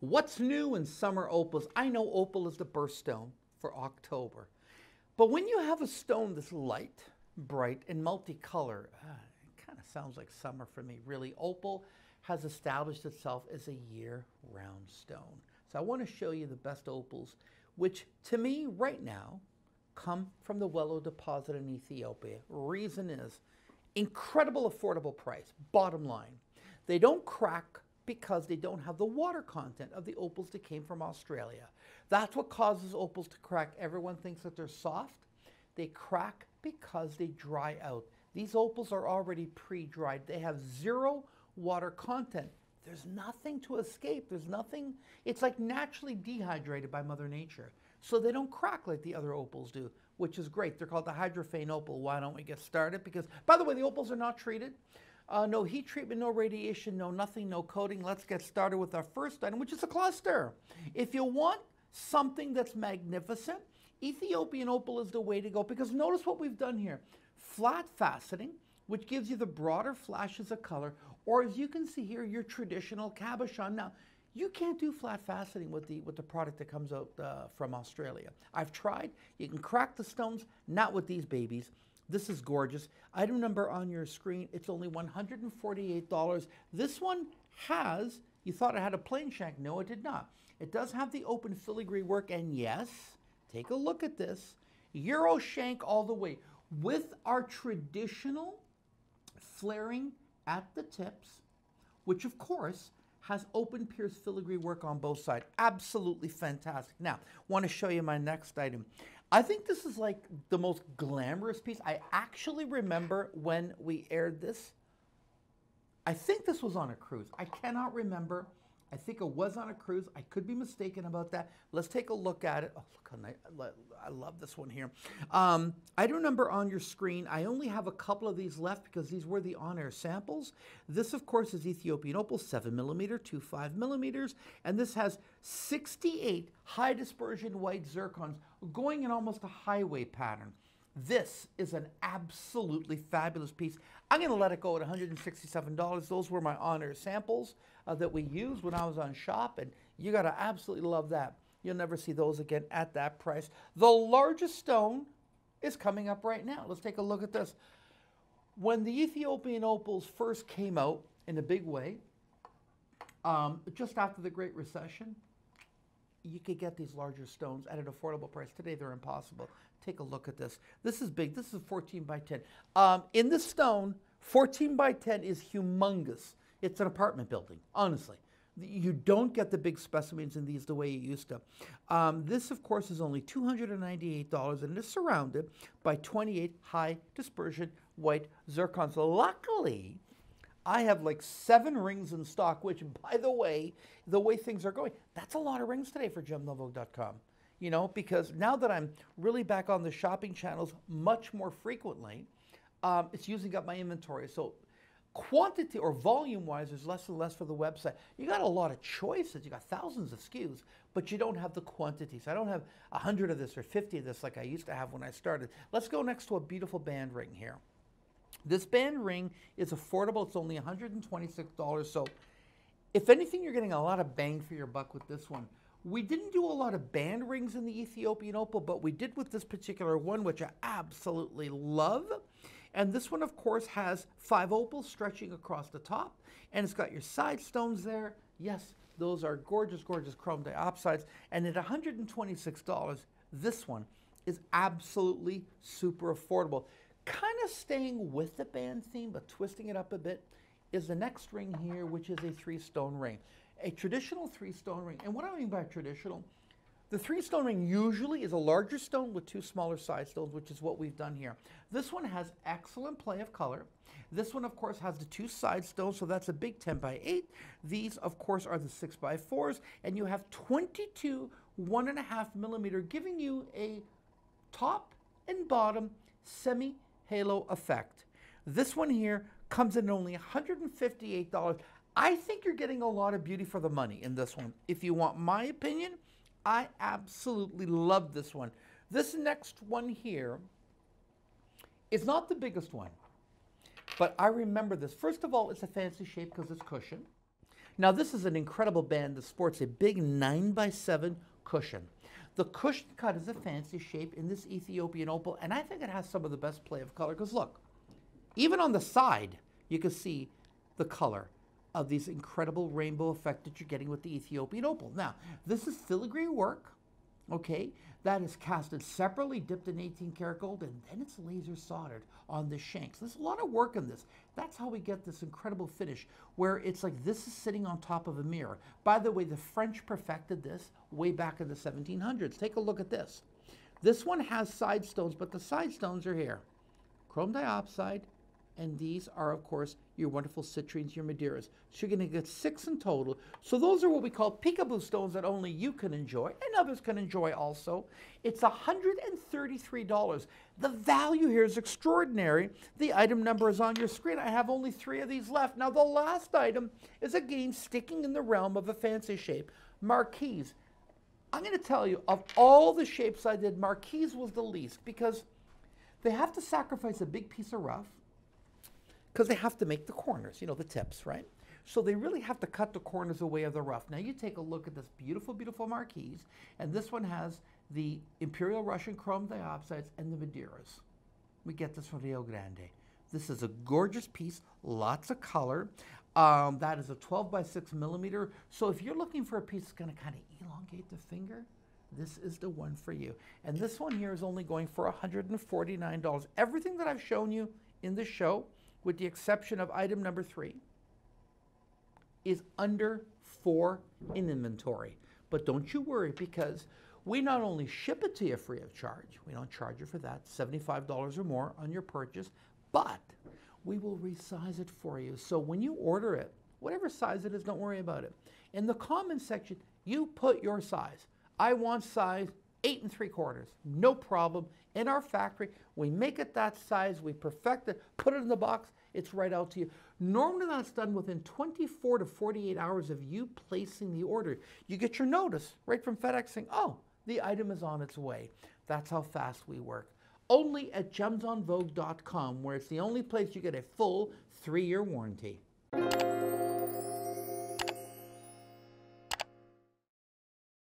What's new in summer opals? I know opal is the birthstone for October, but when you have a stone that's light, bright, and multicolor, it kind of sounds like summer for me, really. Opal has established itself as a year-round stone. So I want to show you the best opals, which to me right now come from the Wello deposit in Ethiopia. Reason is incredible affordable price. Bottom line, they don't crack because they don't have the water content of the opals that came from Australia. That's what causes opals to crack. Everyone thinks that they're soft. They crack because they dry out. These opals are already pre-dried. They have zero water content. There's nothing to escape. There's nothing. It's like naturally dehydrated by Mother Nature. So they don't crack like the other opals do, which is great. They're called the hydrophane opal. Why don't we get started? Because, by the way, the opals are not treated. No heat treatment, no radiation, no nothing, no coating. Let's get started with our first item, which is a cluster. If you want something that's magnificent, Ethiopian opal is the way to go, because notice what we've done here. Flat faceting, which gives you the broader flashes of color, or as you can see here, your traditional cabochon. Now, you can't do flat faceting with the product that comes out from Australia. I've tried. You can crack the stones, not with these babies. This is gorgeous. Item number on your screen, it's only $148. This one has, you thought it had a plain shank. No, it did not. It does have the open filigree work, and yes, take a look at this. Euro shank all the way with our traditional flaring at the tips, which of course has open pierced filigree work on both sides. Absolutely fantastic. Now, want to show you my next item. I think this is like the most glamorous piece. I actually remember when we aired this. I think this was on a cruise. I cannot remember. I think it was on a cruise. I could be mistaken about that. Let's take a look at it. Oh, look how nice. I love this one here. Item number on your screen. I only have a couple of these left because these were the on-air samples. This, of course, is Ethiopian opal, 7mm, 25mm, and this has 68 high dispersion white zircons going in almost a highway pattern. This is an absolutely fabulous piece. I'm going to let it go at $167. Those were my on-air samples that we used when I was on shop, and you got to absolutely love that. You'll never see those again at that price. The largest stone is coming up right now. Let's take a look at this. When the Ethiopian opals first came out in a big way, just after the Great Recession, you could get these larger stones at an affordable price. Today, they're impossible. Take a look at this. This is big. This is 14 by 10. In this stone, 14 by 10 is humongous. It's an apartment building, honestly. You don't get the big specimens in these the way you used to. This, of course, is only $298, and it is surrounded by 28 high dispersion white zircons. Luckily, I have like 7 rings in stock, which, by the way things are going, that's a lot of rings today for gemstones.com. You know, because now that I'm really back on the shopping channels much more frequently, it's using up my inventory. So quantity or volume-wise, there's less and less for the website. You got a lot of choices. You got thousands of SKUs, but you don't have the quantities. I don't have 100 of this or 50 of this like I used to have when I started. Let's go next to a beautiful band ring here. This band ring is affordable. It's only $126. So if anything, you're getting a lot of bang for your buck with this one. We didn't do a lot of band rings in the Ethiopian opal, but we did with this particular one, which I absolutely love. And this one, of course, has 5 opals stretching across the top, and it's got your side stones there. Yes, those are gorgeous, gorgeous chrome diopsides. And at $126, this one is absolutely super affordable. Kind of staying with the band theme, but twisting it up a bit, is the next ring here, which is a 3-stone ring. A traditional 3-stone ring. And what I mean by traditional, the 3-stone ring usually is a larger stone with 2 smaller side stones, which is what we've done here. This one has excellent play of color. This one, of course, has the 2 side stones, so that's a big 10 by 8. These, of course, are the 6 by 4s, and you have 22 1.5mm, giving you a top and bottom semi-halo effect. This one here comes in only $158. I think you're getting a lot of beauty for the money in this one. If you want my opinion, I absolutely love this one. This next one here is not the biggest one, but I remember this. First of all, it's a fancy shape because it's cushioned. Now this is an incredible band that sports a big 9x7 cushion. The cushion cut is a fancy shape in this Ethiopian opal, and I think it has some of the best play of color, because look, even on the side, you can see the color of these incredible rainbow effect that you're getting with the Ethiopian opal. Now, this is filigree work, okay, that is casted separately, dipped in 18 karat gold, and then it's laser soldered on the shanks. There's a lot of work in this. That's how we get this incredible finish, where it's like this is sitting on top of a mirror. By the way, the French perfected this way back in the 1700s. Take a look at this. This one has side stones, but the side stones are here. Chrome diopside, and these are, of course, your wonderful citrines, your Madeiras. So you're going to get 6 in total. So those are what we call peekaboo stones that only you can enjoy, and others can enjoy also. It's $133. The value here is extraordinary. The item number is on your screen. I have only 3 of these left. Now, the last item is, again, sticking in the realm of a fancy shape, marquise. I'm going to tell you, of all the shapes I did, marquise was the least, because they have to sacrifice a big piece of rough, because they have to make the corners, you know, the tips, right? So they really have to cut the corners away of the rough. Now you take a look at this beautiful, beautiful marquise, and this one has the Imperial Russian chrome diopsides and the Madeiras. We get this from Rio Grande. This is a gorgeous piece, lots of color. That is a 12x6 millimeter. So if you're looking for a piece that's going to kind of elongate the finger, this is the one for you. And this one here is only going for $149. Everything that I've shown you in this show, with the exception of item number 3, is under 4 in inventory. But don't you worry, because we not only ship it to you free of charge, we don't charge you for that, $75 or more on your purchase, but we will resize it for you. So when you order it, whatever size it is, don't worry about it. In the comments section, you put your size. I want size 8 3/4, no problem. In our factory, we make it that size, we perfect it, put it in the box, it's right out to you. Normally that's done within 24 to 48 hours of you placing the order. You get your notice right from FedEx saying, oh, the item is on its way. That's how fast we work. Only at gemsonvogue.com, where it's the only place you get a full 3-year warranty.